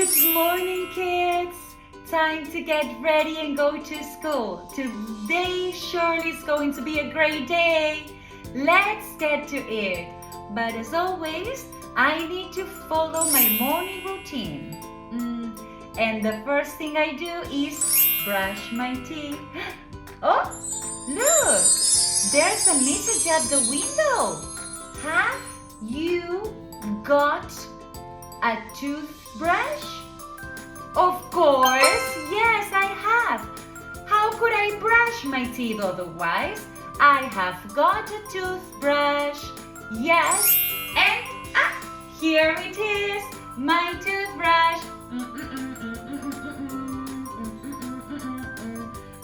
Good morning, kids! Time to get ready and go to school. Today surely is going to be a great day. Let's get to it. But as always, I need to follow my morning routine. And the first thing I do is brush my teeth. Oh, look! There's a message at the window. Have you got a toothbrush? Of course, yes, I have. How could I brush my teeth otherwise? I have got a toothbrush. Yes, and here it is, my toothbrush.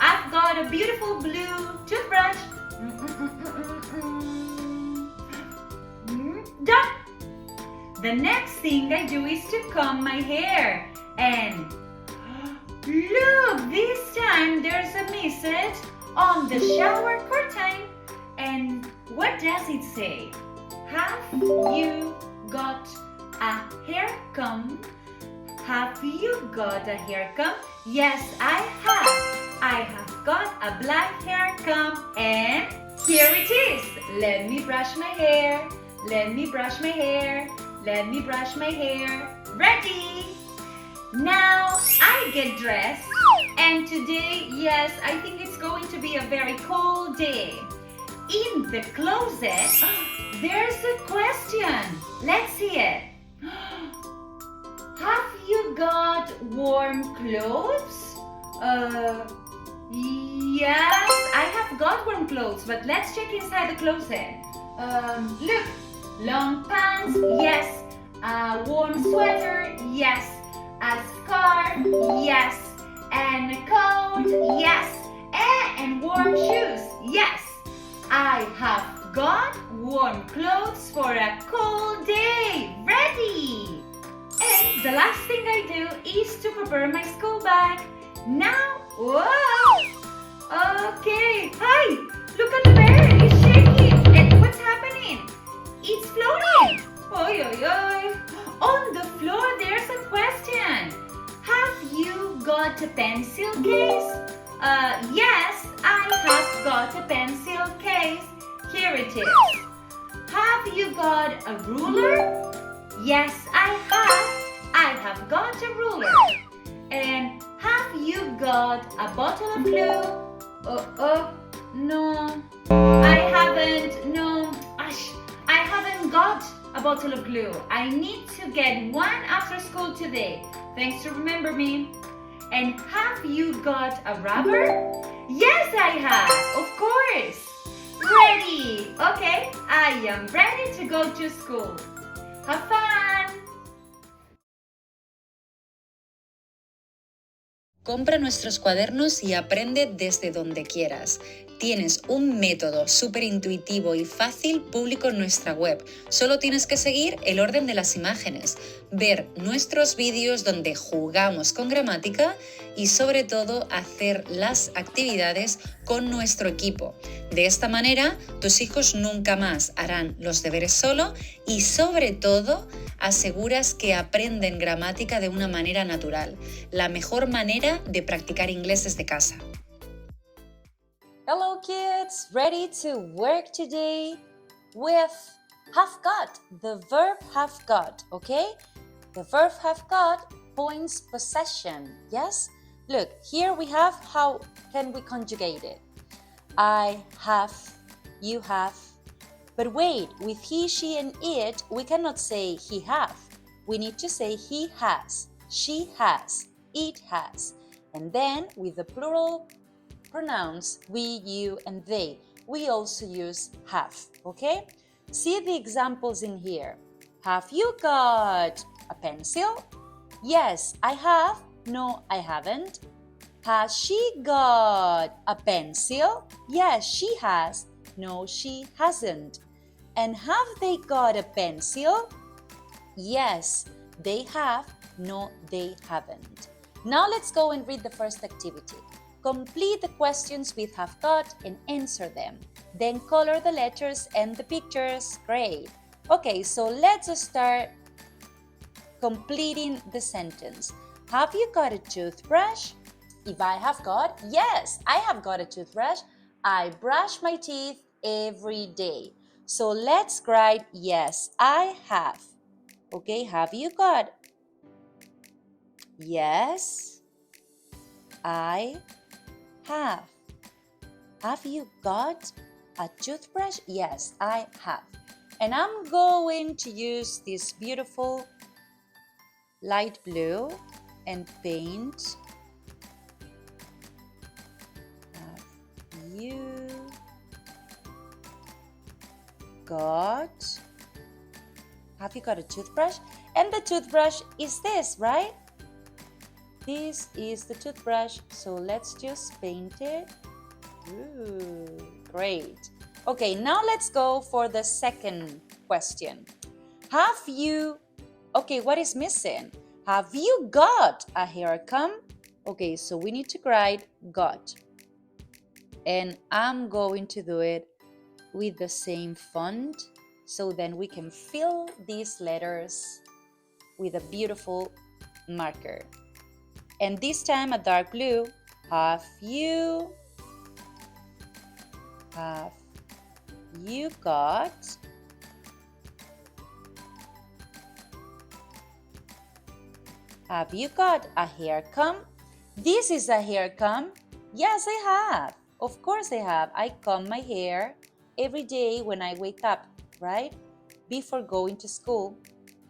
I've got a beautiful blue toothbrush. Done. The next thing I do is to comb my hair. And look, this time there's a message on the shower curtain. And what does it say? Have you got a hair comb? Have you got a hair comb? Yes, I have. I have got a black hair comb and here it is. Let me brush my hair. Let me brush my hair. Let me brush my hair. Ready! Now I get dressed and today, yes, I think it's going to be a very cold day. In the closet, there's a question. Let's see it. Have you got warm clothes? Yes, I have got warm clothes, but let's check inside the closet. Look, long pants, yes. A warm sweater, yes. A scarf, yes. And a coat, yes. And warm shoes, yes. I have got warm clothes for a cold day. Ready! And the last thing I do is to prepare my school bag. Now, whoa! Okay, hi! Look at the bear, it's shaking. And what's happening? It's floating. Oy, oy, oy. On the floor, there's a question. Have you got a pencil case? Yes, I have got a pencil case. Here it is. Have you got a ruler? Yes, I have. I have got a ruler. And have you got a bottle of glue? No. I haven't. No. I haven't got a bottle of glue. I need to get one after school today. Thanks to remember me. And have you got a rubber? Yes, I have. Of course. Ready. Okay, I am ready to go to school. Have fun. Compra nuestros cuadernos y aprende desde donde quieras. Tienes un método súper intuitivo y fácil público en nuestra web. Solo tienes que seguir el orden de las imágenes, ver nuestros vídeos donde jugamos con gramática y sobre todo hacer las actividades con nuestro equipo. De esta manera, tus hijos nunca más harán los deberes solo y sobre todo aseguras que aprenden gramática de una manera natural, la mejor manera de practicar inglés desde casa. Hello kids, ready to work today with have got, the verb have got, okay? The verb have got points possession, yes? Look, here we have how can we conjugate it. I have, you have. But wait, with he, she and it, we cannot say he have. We need to say he has, she has, it has. And then with the plural pronouns we, you, and they, we also use have, okay? See the examples in here. Have you got a pencil? Yes, I have. No, I haven't. Has she got a pencil? Yes, she has. No, she hasn't. And have they got a pencil? Yes, they have. No, they haven't. Now let's go and read the first activity. Complete the questions with have got and answer them. Then color the letters and the pictures. Great. Okay, so let's start completing the sentence. Have you got a toothbrush? If I have got, yes, I have got a toothbrush. I brush my teeth every day. So let's write yes, I have. Okay, have you got? Yes, I have. Have you got a toothbrush? Yes, I have. And I'm going to use this beautiful light blue and paint. Have you got? Have you got a toothbrush? And the toothbrush is this, right? This is the toothbrush. So let's just paint it. Ooh, great. Okay, now let's go for the second question. Have you, okay, what is missing? Have you got a haircomb? Okay, so we need to write got. And I'm going to do it with the same font, so then we can fill these letters with a beautiful marker. And this time a dark blue. Have you got a haircomb? This is a haircomb. Yes, I have. Of course I have. I comb my hair every day when I wake up, right? Before going to school,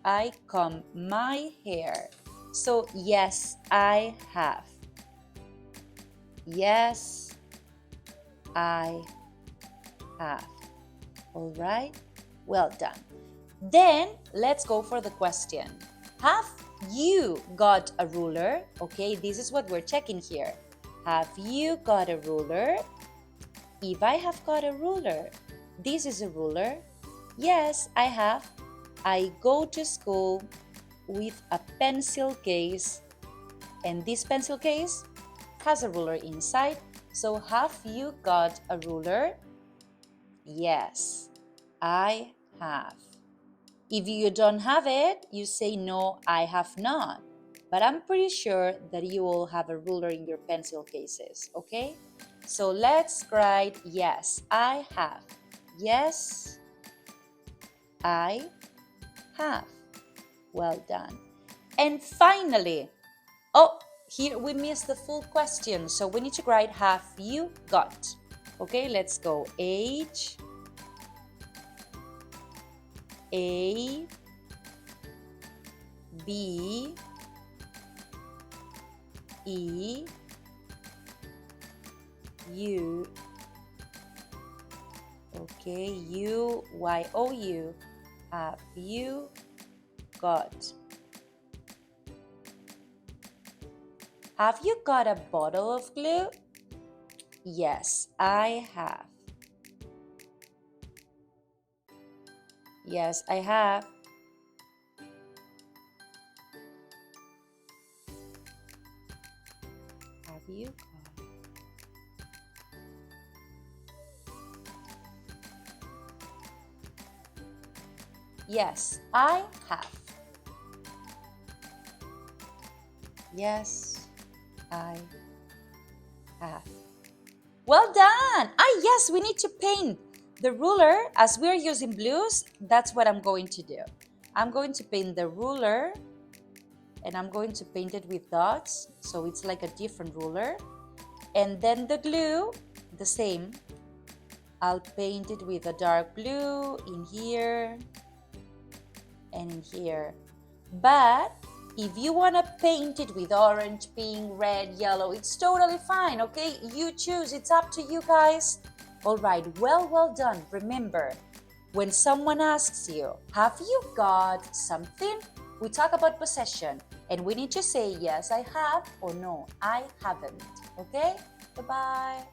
I comb my hair. So yes, I have. Yes, I have. All right, well done. Then let's go for the question. Have you got a ruler? Okay, this is what we're checking here. Have you got a ruler? If I have got a ruler, this is a ruler. Yes, I have. I go to school with a pencil case, and this pencil case has a ruler inside. So have you got a ruler? Yes, I have. If you don't have it, you say no, I have not. But I'm pretty sure that you all have a ruler in your pencil cases, okay? So let's write yes, I have. Yes, I have. Well done. And finally, oh, here we missed the full question. So we need to write have you got. Okay, let's go. H A B E U. Okay, U Y O U. Have you got? Have you got a bottle of glue? Yes, I have. Yes, I have. Have you got? Yes, I have. Yes, I have. Well done! Yes, we need to paint the ruler. As we're using blues, that's what I'm going to do. I'm going to paint the ruler, and I'm going to paint it with dots, so it's like a different ruler. And then the glue, the same. I'll paint it with a dark blue in here and in here. But if you want to paint it with orange, pink, red, yellow, it's totally fine, okay? You choose, it's up to you guys. All right, well done. Remember, when someone asks you, have you got something? We talk about possession, and we need to say, yes, I have, or no, I haven't, okay? Bye-bye.